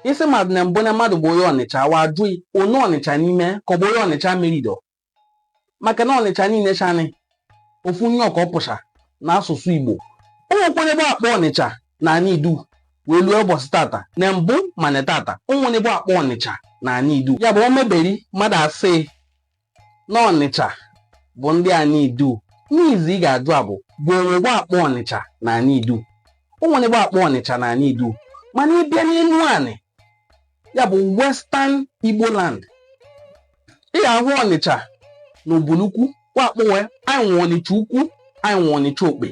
isi mmadụ na mbụ na mmadụ bụ onye Ọnịcha wa ajụ onye Ọnịcha n'ime ka ọ bụ onye Ọnịcha merido maka na Ọnịcha niile chani ofu nye ọka ọpụcha n'asụsụ Igbo ụmụnkwanye bụ akpọ Ọnịcha na ana Idu wee luo ụbọchị tata na mbụ mana tata ụmụnye bụ akpọ Ọnịcha na ana Idu ya bụ o meberi mmadụ asị na Ọnịcha bụ ndị ana Idu n'izu ị ga-ajụ abụ bụ onwe bụ akpọ Ọnịcha na ana Idu ụmụnye bụ akpọ Ọnịcha na ana Idu mana ịbịa n'elu anị ya bụ Western Igbo land ị ga-ahụ Ọnịcha na Obulukwu wakpowe anyị nwe Ọnịcha ukwu anyị nwe Ọnịcha okpe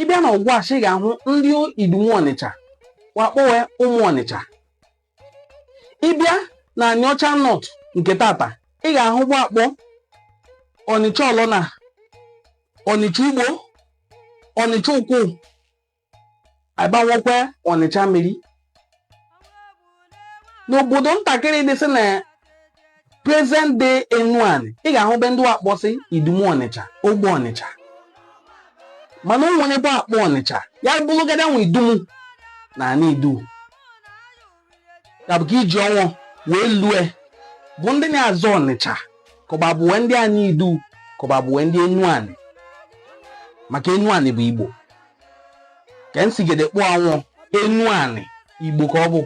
ịbịa na Ogwashi ị ga-ahụ ndị Idunwe Ọnịcha wakpowe ụmụ Ọnịcha ịbịa na Anịọcha North nke tata ị ga-ahụ wakpo Ọnịcha Ọlọna Ọnịcha Ugbo Ọnịcha Ukwu agbanwekwe Ọnịcha mmiri n'obodo ntakịrị dịsị na present day Enuani ị ga-ahụ be ndị wakpọsị Idunwe Ọnịcha ogbe Ọnịcha mana onwere bụ akpọ Ọnịcha ya bụrụgada nwe Idumu na ana Idu ya bụ ka iji ọnwụ wee lue bụ ndị na-azọ Ọnịcha kọba bụ ndị ana Idu kọba bụ ndị Enuani maka Enuani bụ Igbo ka nsigede kpụọ anwụ Enuani Igbo ka ọ bụ